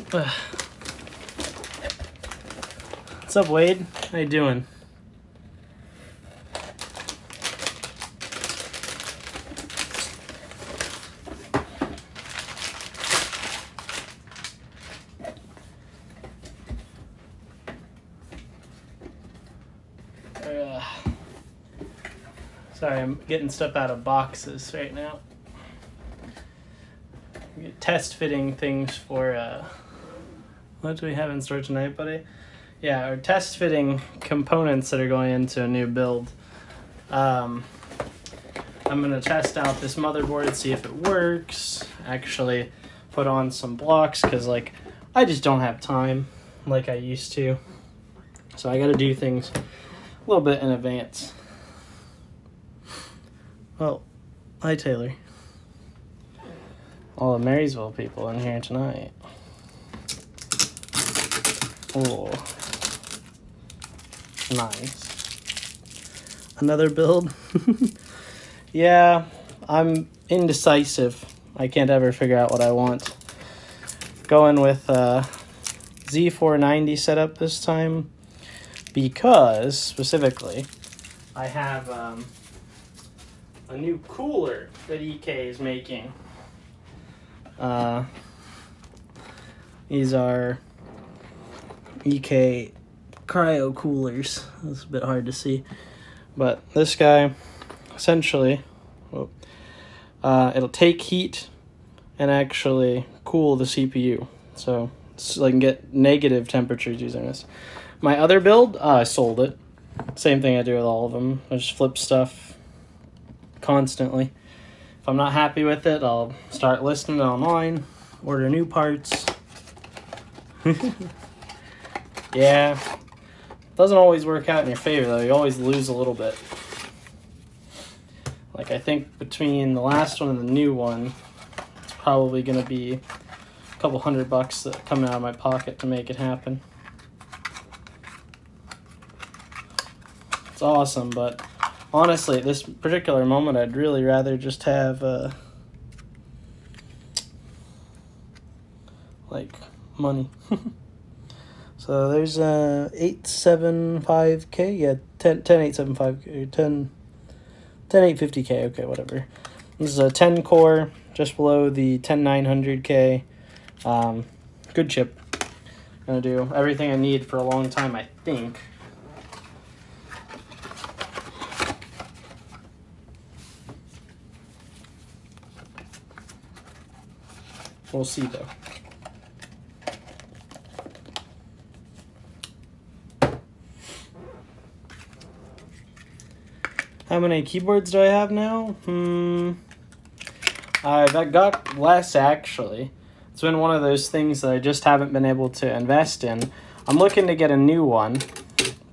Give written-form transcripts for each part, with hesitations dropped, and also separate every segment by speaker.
Speaker 1: What's up, Wade? How you doing? Sorry, I'm getting stuff out of boxes right now. Test fitting things for, what do we have in store tonight, buddy? Yeah, our test fitting components that are going into a new build. I'm going to test out this motherboard, see if it works, actually put on some blocks, because, like, I just don't have time like I used to. So I got to do things a little bit in advance. Well, hi, Taylor. All the Marysville people in here tonight. Oh, nice. Another build? Yeah, I'm indecisive. I can't ever figure out what I want. Going with Z490 setup this time because, specifically, I have a new cooler that EK is making. These are EK cryo coolers. It's a bit hard to see, but this guy essentially, it'll take heat and actually cool the CPU, so I can get negative temperatures using this. My other build, I sold it. Same thing I do with all of them. I just flip stuff constantly. If I'm not happy with it, I'll start listing it online, order new parts. Yeah, doesn't always work out in your favor though. You always lose a little bit. Like, I think between the last one and the new one, it's probably gonna be a couple $100 that come out of my pocket to make it happen. It's awesome, but honestly, at this particular moment, I'd really rather just have, like, money. So there's 875K, yeah, 10875K, 10850K, okay, whatever. This is a 10 core, just below the 10900K. Good chip. Gonna do everything I need for a long time, I think. We'll see though. How many keyboards do I have now? I've got less, actually. It's been one of those things that I just haven't been able to invest in. I'm looking to get a new one,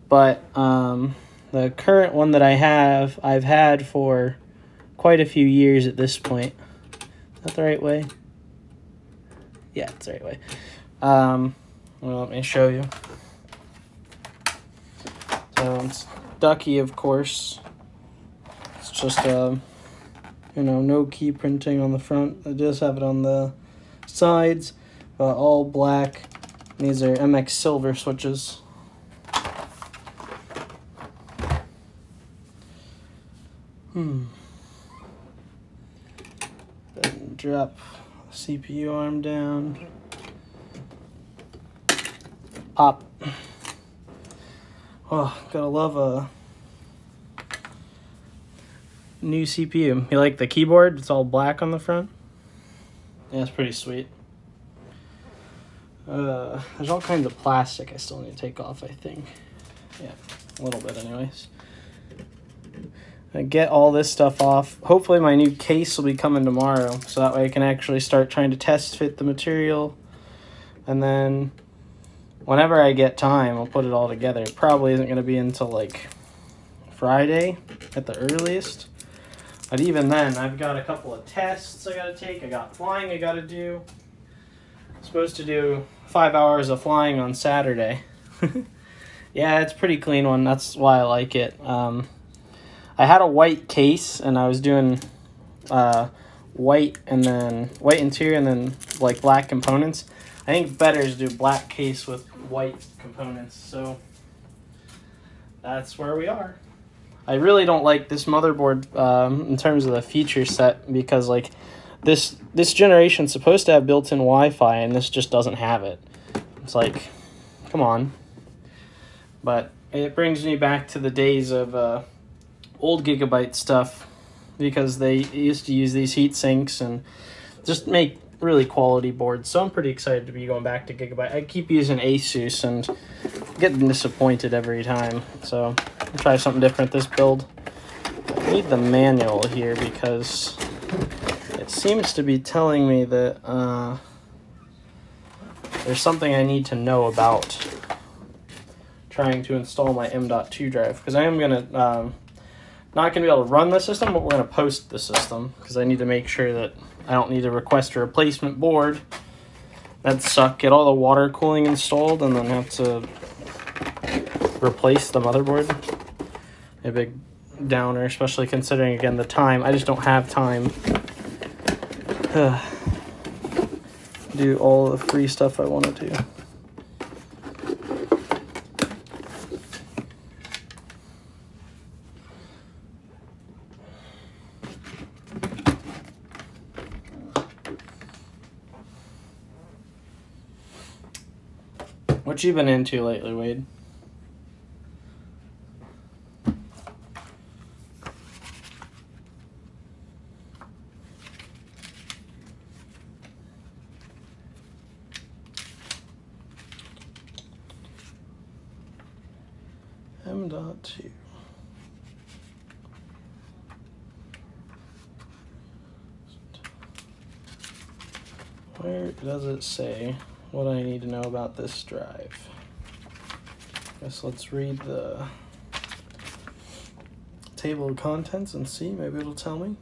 Speaker 1: but the current one that I have, I've had for quite a few years at this point. Is that the right way? Yeah, it's the right way. Well, let me show you. So it's Ducky, of course. It's just, you know, no key printing on the front. I just have it on the sides, all black. These are MX Silver switches. And drop CPU arm down. Pop. Oh, gotta love a new CPU. You like the keyboard? It's all black on the front. Yeah, it's pretty sweet. There's all kinds of plastic I still need to take off, I think. Yeah, a little bit anyways. I get all this stuff off. Hopefully my new case will be coming tomorrow, so that way I can actually start trying to test fit the material. And then whenever I get time, I'll put it all together. It probably isn't going to be until like Friday at the earliest. But even then, I've got a couple of tests I got to take. I got flying I got to do. I'm supposed to do 5 hours of flying on Saturday. Yeah, it's a pretty clean one. That's why I like it. I had a white case, and I was doing white interior and then like black components. I think better is to do black case with white components. So that's where we are. I really don't like this motherboard in terms of the feature set, because like this generation's supposed to have built-in Wi-Fi and this just doesn't have it. It's like, come on. But it brings me back to the days of old Gigabyte stuff, because they used to use these heat sinks and just make really quality boards. So I'm pretty excited to be going back to Gigabyte. I keep using Asus and getting disappointed every time. So I'll try something different this build. I need the manual here because it seems to be telling me that there's something I need to know about trying to install my M.2 drive, because I am going to not going to be able to run the system, but we're going to post the system, because I need to make sure that I don't need to request a replacement board. That'd suck. Get all the water cooling installed and then have to replace the motherboard. A big downer, especially considering, again, the time. I just don't have time to do all the free stuff I want to do. What you been into lately, Wade? M.2. Where does it say what I need to know about this drive? Guess let's read the table of contents and see. Maybe it'll tell me.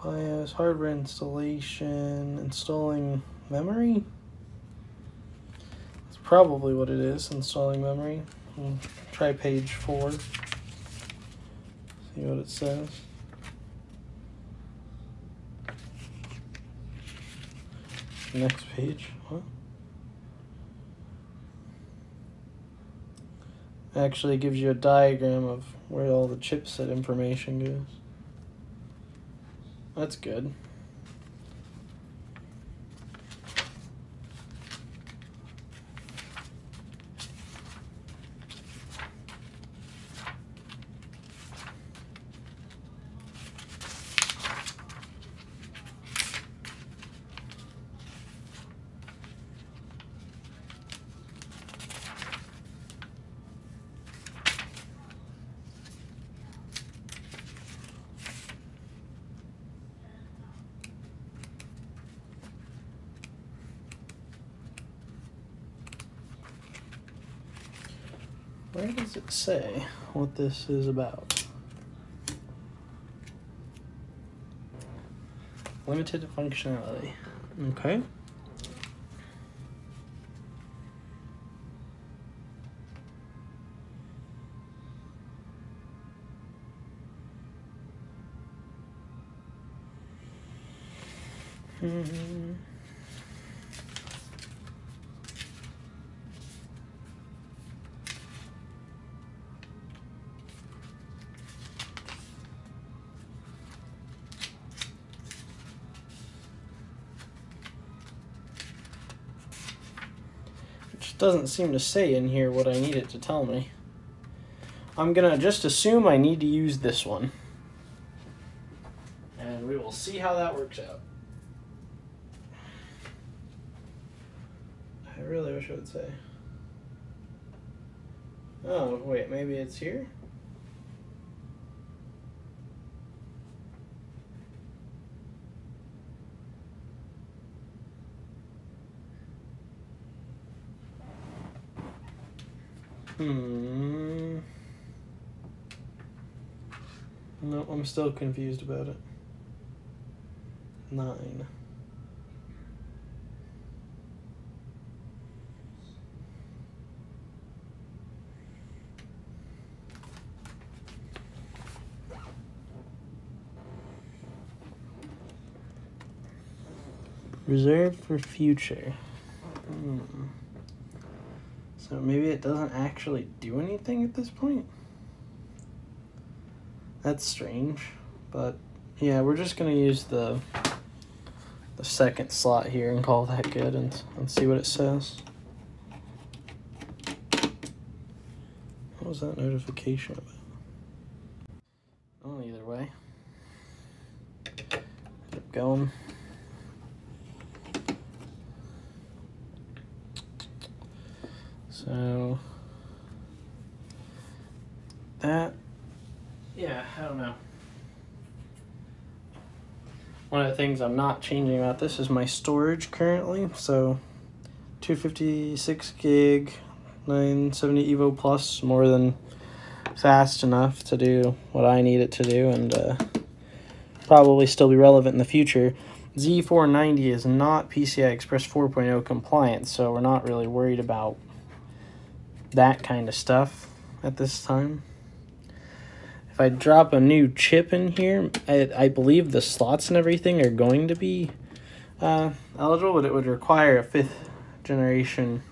Speaker 1: BIOS, hardware installation, installing memory. That's probably what it is, installing memory. We'll try page 4. See what it says. Next page. What? Actually gives you a diagram of where all the chipset information goes. That's good. Where does it say what this is about? Limited functionality. Okay. Doesn't seem to say in here what I need it to tell me. I'm gonna just assume I need to use this one, and we will see how that works out. I really wish it would say. Oh wait, maybe it's here? No, I'm still confused about it. 9. Reserved for future. So maybe it doesn't actually do anything at this point? That's strange. But yeah, we're just going to use the second slot here and call that good and see what it says. What was that notification about? Oh, either way. Keep going. So that, yeah, I don't know. One of the things I'm not changing about this is my storage currently. So 256 gig, 970 Evo Plus, more than fast enough to do what I need it to do, and probably still be relevant in the future. Z490 is not PCI Express 4.0 compliant, so we're not really worried about that kind of stuff at this time. If I drop a new chip in here, I believe the slots and everything are going to be eligible, but it would require a 5th generation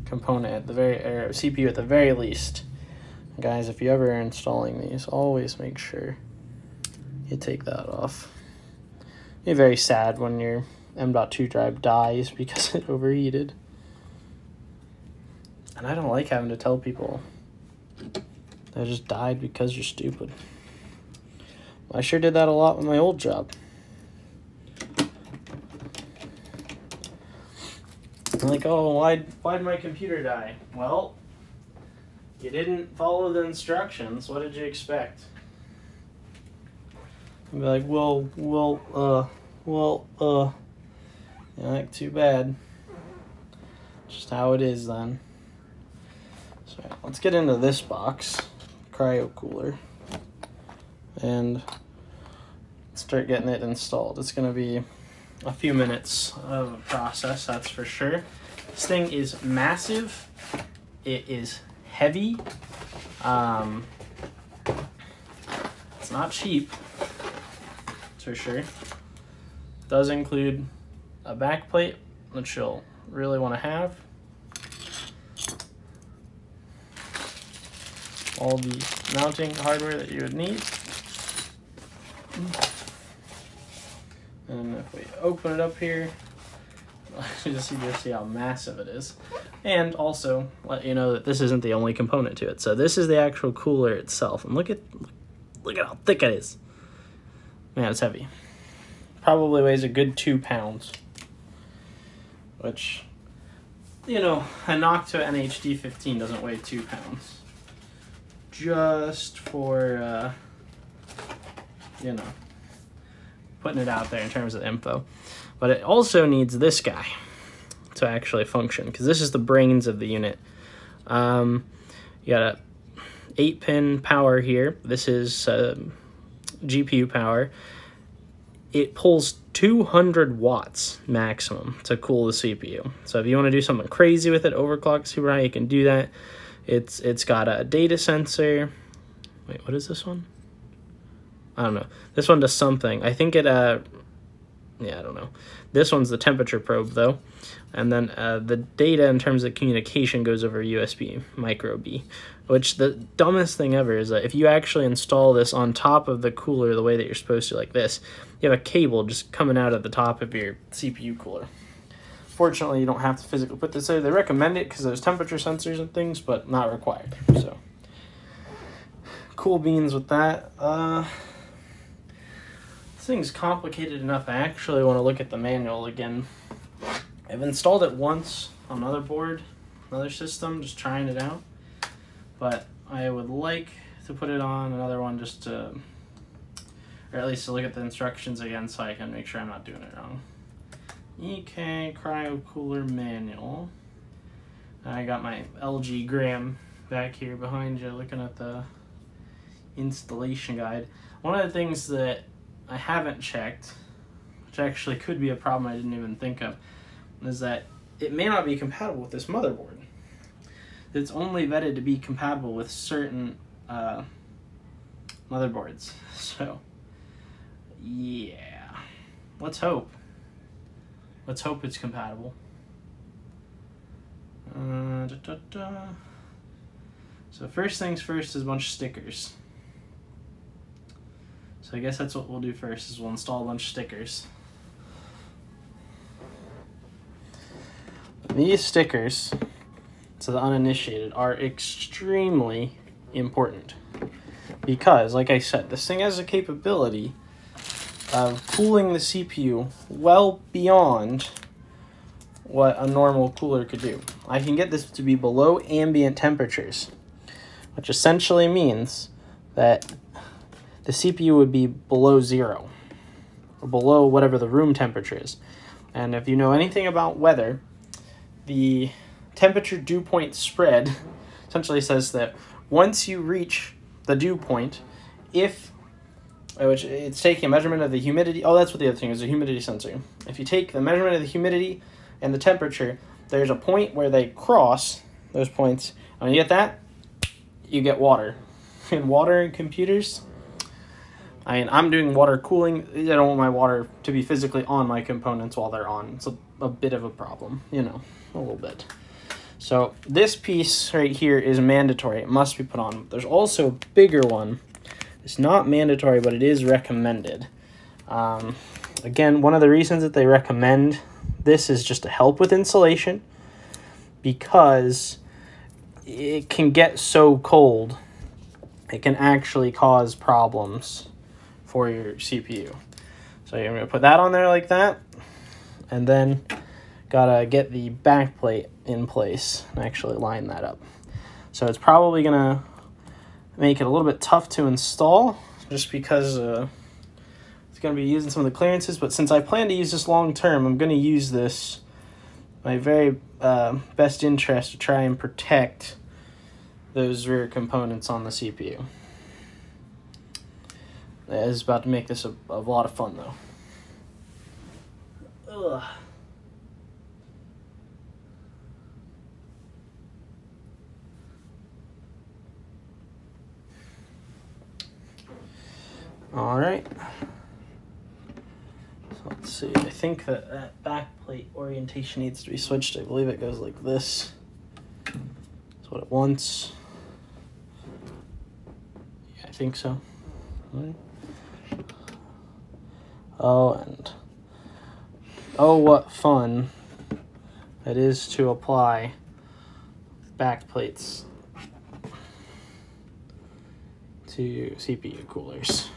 Speaker 1: component at the or CPU at the very least. Guys, if you ever are installing these, always make sure you take that off. You're very sad when your M.2 drive dies because it overheated. And I don't like having to tell people that just died because you're stupid. Well, I sure did that a lot with my old job. I'm like, oh, why'd my computer die? Well, you didn't follow the instructions. What did you expect? I'd be like, yeah, like, too bad. Just how it is then. So let's get into this box, cryo cooler, and start getting it installed. It's gonna be a few minutes of a process, that's for sure. This thing is massive. It is heavy. It's not cheap, that's for sure. It does include a back plate, which you'll really want to have. All the mounting hardware that you would need. And if we open it up here, you just see how massive it is. And also let you know that this isn't the only component to it. So this is the actual cooler itself. And look at how thick it is. Man, it's heavy. Probably weighs a good 2 pounds. Which, you know, a Noctua NHD 15 doesn't weigh 2 pounds. Just for, you know, putting it out there in terms of info. But it also needs this guy to actually function, because this is the brains of the unit. You got a 8-pin power here. This is GPU power. It pulls 200 watts maximum to cool the CPU. So if you want to do something crazy with it, overclock super high, you can do that. It's got a data sensor. Wait, what is this one? I don't know. This one does something. I think it, yeah, I don't know. This one's the temperature probe, though. And then the data in terms of communication goes over USB micro B, which the dumbest thing ever is that if you actually install this on top of the cooler the way that you're supposed to, like this, you have a cable just coming out of the top of your CPU cooler. Fortunately, you don't have to physically put this there. They recommend it because there's temperature sensors and things, but not required. So, cool beans with that. This thing's complicated enough. I actually want to look at the manual again. I've installed it once on another board, another system, just trying it out. But I would like to put it on another one just to, or at least to look at the instructions again so I can make sure I'm not doing it wrong. EK Cryo Cooler Manual. I got my LG Gram back here behind you looking at the installation guide. One of the things that I haven't checked, which actually could be a problem I didn't even think of, is that it may not be compatible with this motherboard. It's only vetted to be compatible with certain motherboards. So, yeah. Let's hope. Let's hope it's compatible. So first things first is a bunch of stickers. So I guess that's what we'll do first, is we'll install a bunch of stickers. These stickers, to the uninitiated, are extremely important because, like I said, this thing has a capability of cooling the CPU well beyond what a normal cooler could do. I can get this to be below ambient temperatures, which essentially means that the CPU would be below zero, or below whatever the room temperature is. And if you know anything about weather, the temperature dew point spread essentially says that once you reach the dew point, which it's taking a measurement of the humidity. Oh, that's what the other thing is, the humidity sensor. If you take the measurement of the humidity and the temperature, there's a point where they cross those points. And when you get that, you get water. And water in computers, I mean, I'm doing water cooling. I don't want my water to be physically on my components while they're on. It's a bit of a problem, you know, a little bit. So this piece right here is mandatory. It must be put on. There's also a bigger one. It's not mandatory, but it is recommended. Again, one of the reasons that they recommend this is just to help with insulation, because it can get so cold, it can actually cause problems for your CPU. So you're going to put that on there like that, and then gotta get the back plate in place and actually line that up. So it's probably going to make it a little bit tough to install, just because it's going to be using some of the clearances. But since I plan to use this long term, I'm going to use this my very best interest to try and protect those rear components on the CPU. That is about to make this a lot of fun, though. Ugh. All right. So let's see. I think that back plate orientation needs to be switched. I believe it goes like this. That's what it wants. Yeah, I think so. All right. Oh, and oh, what fun it is to apply back plates to CPU coolers.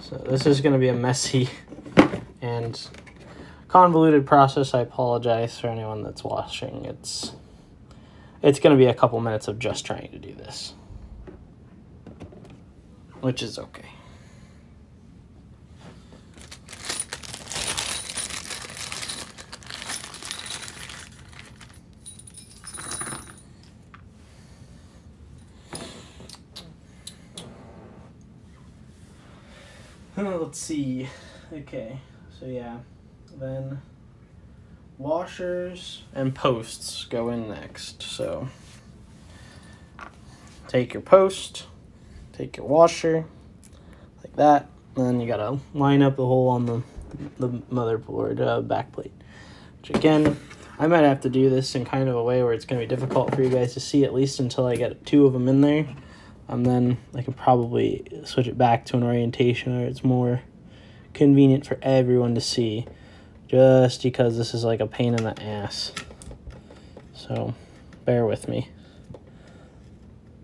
Speaker 1: So this is going to be a messy and convoluted process. I apologize for anyone that's watching. It's going to be a couple minutes of just trying to do this, which is okay. Let's see. Okay, so yeah, then washers and posts go in next. So take your post, take your washer, like that, and then you gotta line up the hole on the motherboard backplate. Which again, I might have to do this in kind of a way where it's gonna be difficult for you guys to see, at least until I get 2 of them in there. And then I can probably switch it back to an orientation where it's more convenient for everyone to see, just because this is like a pain in the ass. So bear with me.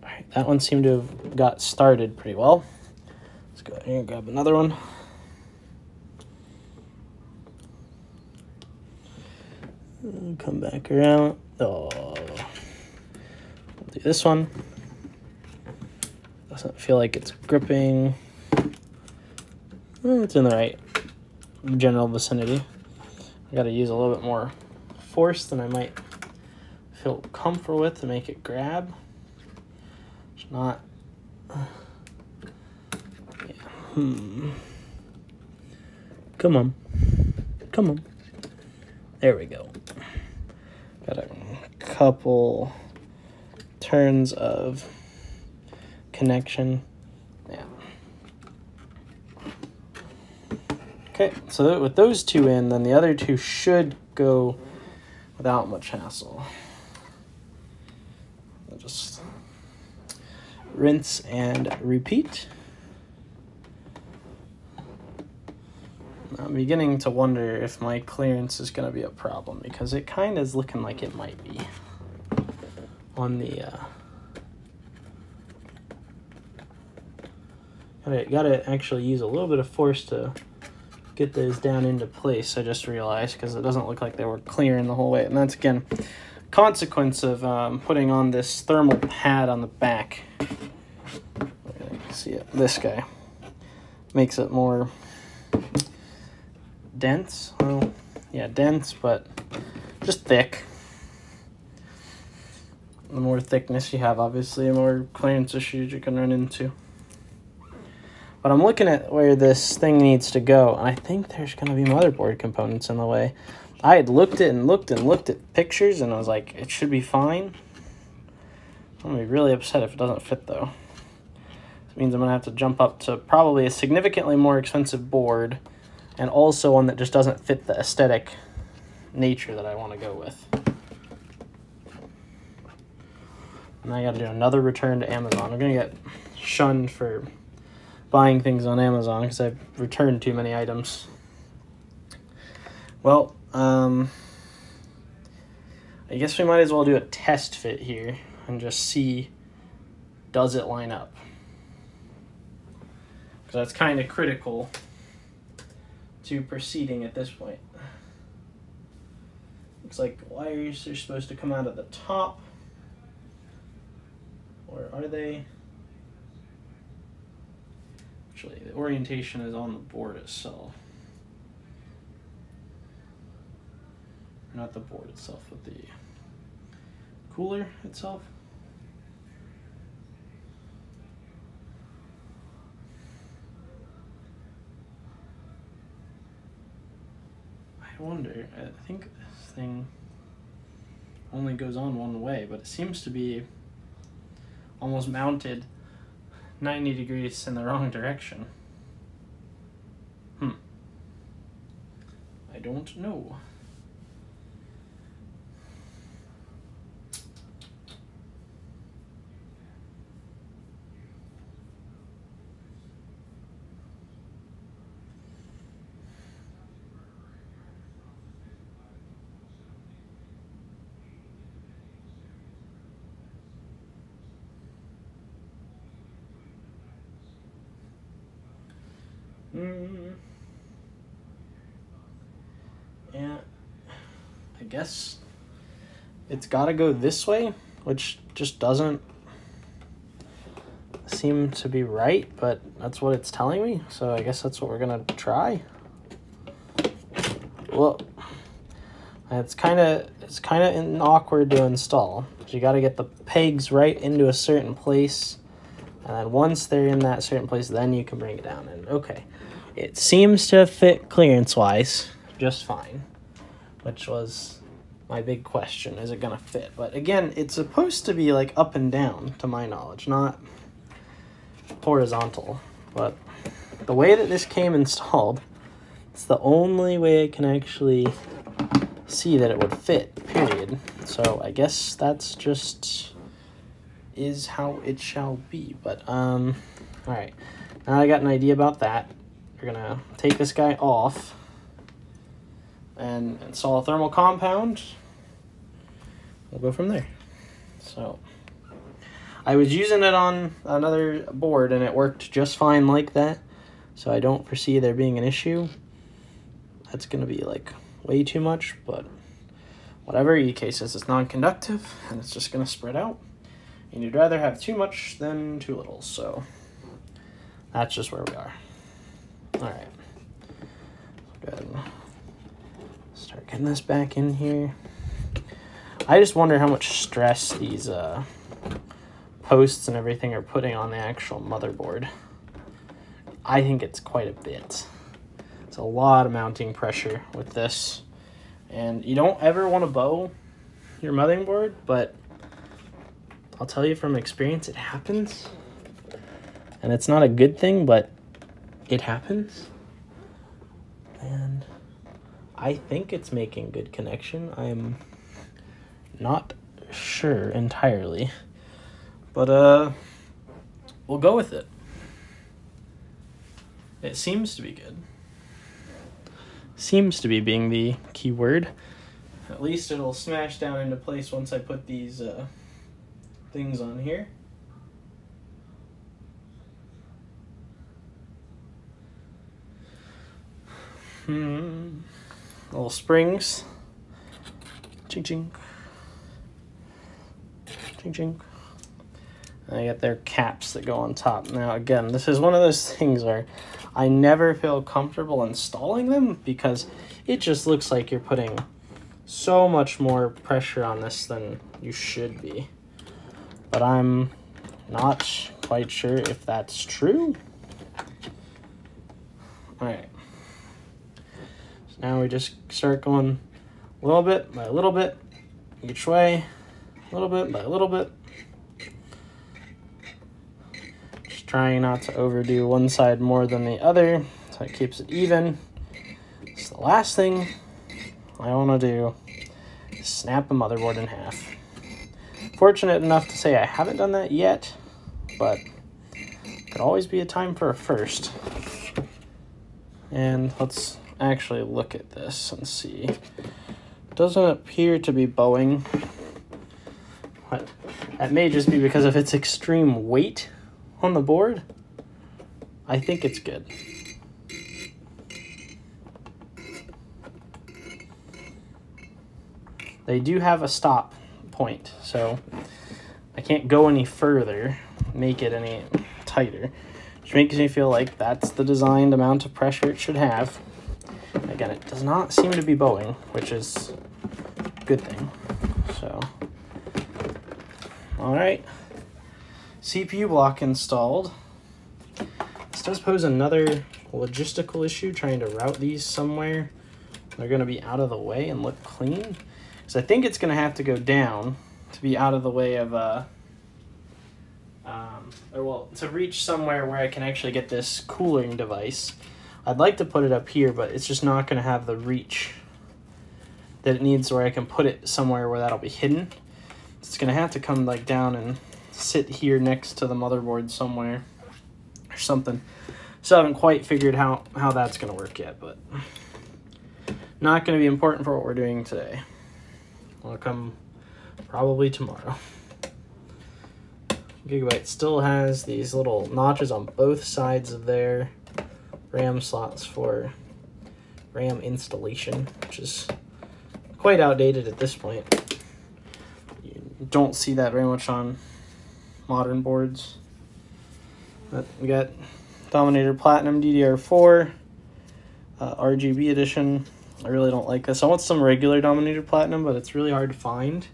Speaker 1: All right, that one seemed to have got started pretty well. Let's go ahead here and grab another one. And come back around. Oh, we'll do this one. Doesn't feel like it's gripping. It's in the right general vicinity. I gotta use a little bit more force than I might feel comfortable with to make it grab. It's not. Yeah. Come on. Come on. There we go. Got a couple turns of connection. Yeah. Okay, so with those two in, then the other two should go without much hassle. I'll just rinse and repeat. I'm beginning to wonder if my clearance is going to be a problem, because it kind of is looking like it might be on the gotta actually use a little bit of force to get those down into place. I just realized, because it doesn't look like they were clearing the whole way, and that's again consequence of putting on this thermal pad on the back. You can see it. This guy makes it more dense. Well, yeah, dense, but just thick. The more thickness you have, obviously, the more clearance issues you can run into. But I'm looking at where this thing needs to go, and I think there's going to be motherboard components in the way. I had looked at pictures, and I was like, it should be fine. I'm going to be really upset if it doesn't fit, though. This means I'm going to have to jump up to probably a significantly more expensive board, and also one that just doesn't fit the aesthetic nature that I want to go with. And I got to do another return to Amazon. I'm going to get shunned for buying things on Amazon because I've returned too many items. Well, I guess we might as well do a test fit here and just see, does it line up? Because that's kind of critical to proceeding at this point. Looks like wires are supposed to come out of the top. Or are they? Actually, the orientation is on the board itself. Not the board itself, but the cooler itself. I wonder, I think this thing only goes on one way, but it seems to be almost mounted 90 degrees in the wrong direction. I don't know. Yeah, I guess it's gotta go this way, which just doesn't seem to be right, but that's what it's telling me, so I guess that's what we're gonna try. Well, it's kind of awkward to install. You gotta get the pegs right into a certain place, and then once they're in that certain place, then you can bring it down. And okay, it seems to fit clearance-wise just fine, which was my big question. Is it going to fit? But again, it's supposed to be like up and down, to my knowledge, not horizontal. But the way that this came installed, it's the only way I can actually see that it would fit, period. So I guess that's just is how it shall be. But all right, now I got an idea about that. We're gonna take this guy off and install a thermal compound. We'll go from there. So I was using it on another board and it worked just fine like that, so I don't foresee there being an issue. That's gonna be like way too much, but whatever. E-cases, it's non-conductive and it's just gonna spread out, and you'd rather have too much than too little, so that's just where we are. All right, go ahead and start getting this back in here. I just wonder how much stress these posts and everything are putting on the actual motherboard. I think it's quite a bit. It's a lot of mounting pressure with this, and you don't ever want to bow your motherboard, but I'll tell you from experience, it happens, and it's not a good thing, but it happens. And I think it's making good connection. I'm not sure entirely, but we'll go with it. It seems to be good. Seems to be being the key word. At least it'll smash down into place once I put these things on here. Little springs. Ching ching. Ching ching. And I got their caps that go on top. Now again, this is one of those things where I never feel comfortable installing them because it just looks like you're putting so much more pressure on this than you should be. But I'm not quite sure if that's true. Alright. So now we just start going a little bit by a little bit each way, a little bit by a little bit. Just trying not to overdo one side more than the other so it keeps it even. So the last thing I want to do is snap a motherboard in half. Fortunate enough to say I haven't done that yet, but could always be a time for a first. And let's actually look at this and see. It doesn't appear to be bowing. But that may just be because of its extreme weight on the board. I think it's good. They do have a stop point, so I can't go any further, make it any tighter, which makes me feel like that's the designed amount of pressure it should have. Again, it does not seem to be bowing, which is a good thing. So, all right, CPU block installed. This does pose another logistical issue, trying to route these somewhere. They're going to be out of the way and look clean. So I think it's going to have to go down to be out of the way of, to reach somewhere where I can actually get this cooling device. I'd like to put it up here, but it's just not going to have the reach that it needs where I can put it somewhere where that'll be hidden. It's going to have to come like down and sit here next to the motherboard somewhere or something. So I haven't quite figured how that's going to work yet, but not going to be important for what we're doing today. Will come probably tomorrow. Gigabyte still has these little notches on both sides of their RAM slots for RAM installation, which is quite outdated at this point. You don't see that very much on modern boards. But we got Dominator Platinum DDR4 RGB edition. I really don't like this. I want some regular Dominator Platinum, but it's really hard to find.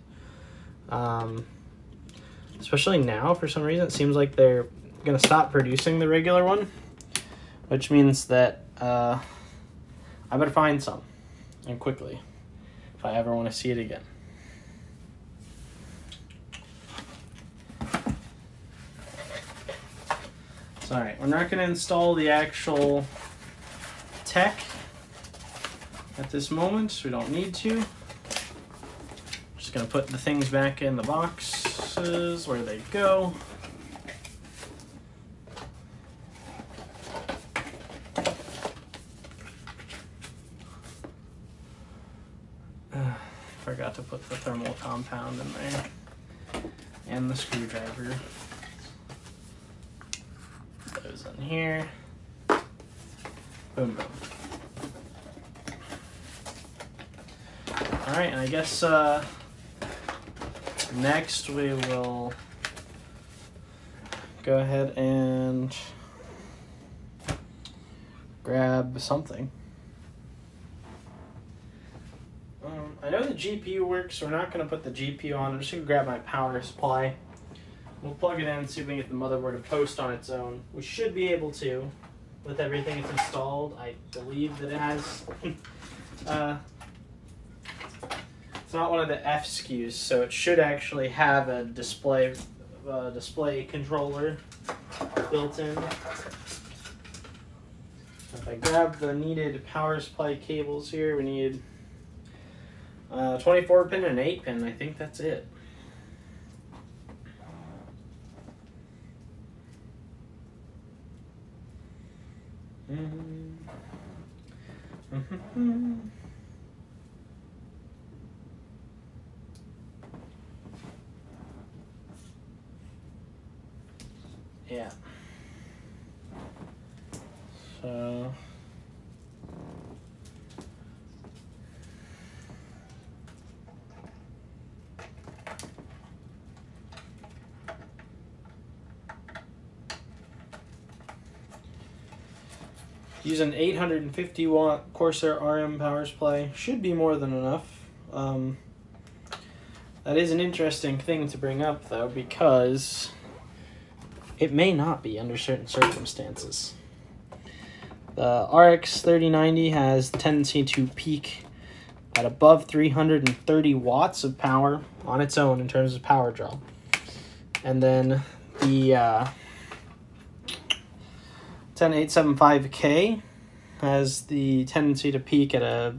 Speaker 1: Especially now, for some reason, it seems like they're going to stop producing the regular one, which means that I better find some, and quickly, if I ever want to see it again. So, alright, we're not going to install the actual tech at this moment. We don't need to. Just going to put the things back in the boxes where they go. Forgot to put the thermal compound in there and the screwdriver. Those in here. Boom, boom. All right, and I guess next we will go ahead and grab something. I know the GPU works, so we're not going to put the GPU on. I'm just going to grab my power supply. We'll plug it in and see if we can get the motherboard to post on its own. We should be able to, with everything it's installed. I believe that it has... it's not one of the F SKUs, so it should actually have a display controller built in. If I grab the needed power supply cables here, we need 24 pin and 8 pin. I think that's it. Yeah. So use an 850 watt Corsair RM power supply. Should be more than enough. That is an interesting thing to bring up though, because it may not be under certain circumstances. The RX 3090 has the tendency to peak at above 330 watts of power on its own in terms of power draw. And then the 10875K has the tendency to peak at a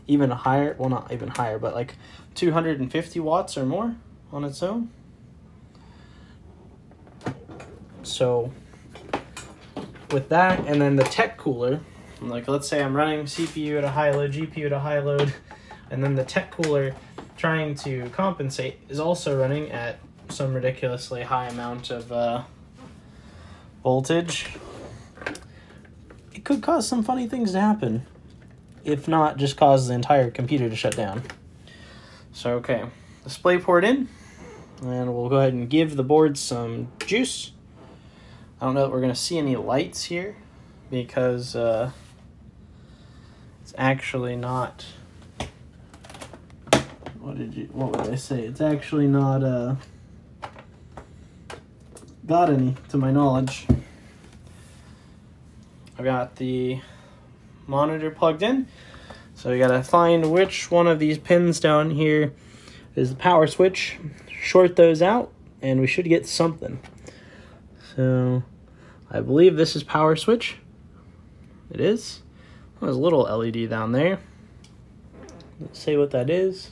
Speaker 1: even higher, well not even higher, but like 250 watts or more on its own. So with that, and then the tech cooler, like let's say I'm running CPU at a high load, GPU at a high load, and then the tech cooler trying to compensate is also running at some ridiculously high amount of voltage. It could cause some funny things to happen, if not just cause the entire computer to shut down. So okay, display port in, and we'll go ahead and give the board some juice. I don't know that we're going to see any lights here because it's actually not, what would I say? It's actually not got any to my knowledge. I've got the monitor plugged in, so we got to find which one of these pins down here is the power switch, short those out, and we should get something. So I believe this is power switch. It is. There's a little LED down there. Let's see what that is.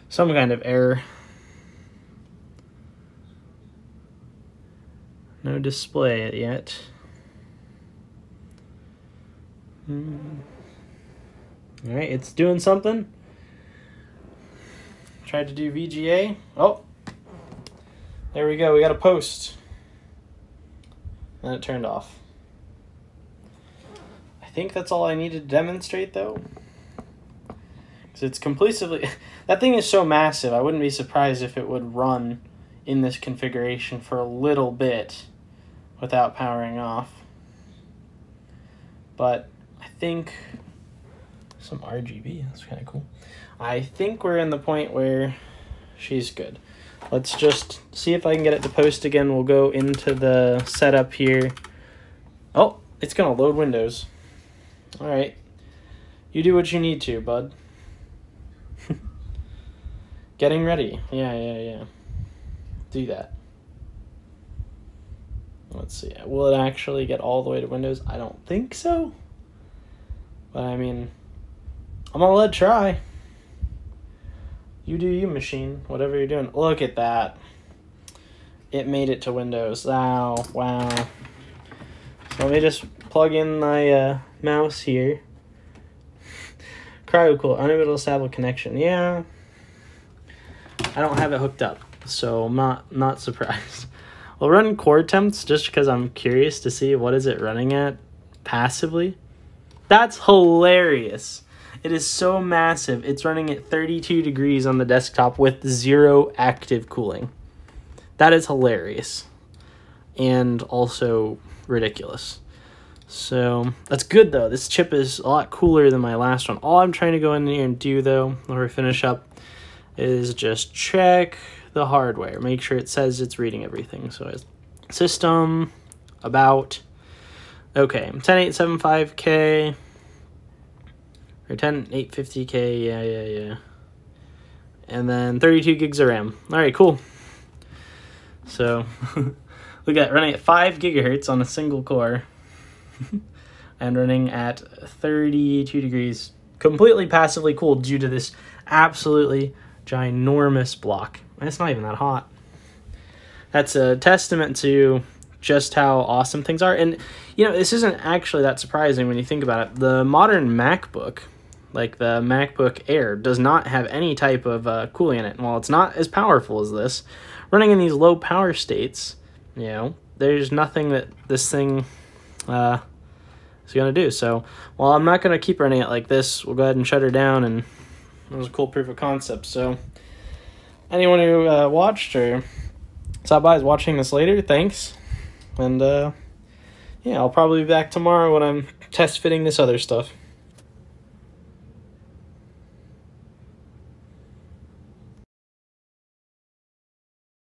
Speaker 1: Some kind of error. No display yet. Alright, it's doing something. Tried to do VGA. Oh! There we go, we got a post. And it turned off. I think that's all I needed to demonstrate though. Because it's completely... that thing is so massive, I wouldn't be surprised if it would run in this configuration for a little bit without powering off. But I think... some RGB, that's kind of cool. I think we're in the point where she's good. Let's just see if I can get it to post again. We'll go into the setup here. Oh, it's gonna load Windows. All right, you do what you need to, bud. Getting ready. Yeah. Do that. Let's see. Will it actually get all the way to Windows? I don't think so. But I mean, I'm gonna let it try. You do you, machine. Whatever you're doing. Look at that. It made it to Windows. Wow. So let me just plug in my mouse here. CryoCool. Unable to establish connection. Yeah. I don't have it hooked up, so I'm not surprised. We'll run core temps just because I'm curious to see what is it running at passively. That's hilarious. It is so massive. It's running at 32 degrees on the desktop with 0 active cooling. That is hilarious. And also ridiculous. So that's good though. This chip is a lot cooler than my last one. All I'm trying to go in here and do though, when we finish up, is just check the hardware. Make sure it says it's reading everything. So it's system, about, okay, 10875K. Or 10850K, yeah. And then 32 gigs of RAM. All right, cool. So Look at running at 5 gigahertz on a single core and running at 32 degrees. Completely passively cooled due to this absolutely ginormous block. And it's not even that hot. That's a testament to just how awesome things are. And, you know, this isn't actually that surprising when you think about it. The modern MacBook, like the MacBook Air, does not have any type of cooling in it. And while it's not as powerful as this, running in these low power states, you know, there's nothing that this thing is going to do. So while I'm not going to keep running it like this, we'll go ahead and shut her down. And it was a cool proof of concept. So anyone who watched or stopped by is watching this later, thanks. And yeah, I'll probably be back tomorrow when I'm test fitting this other stuff.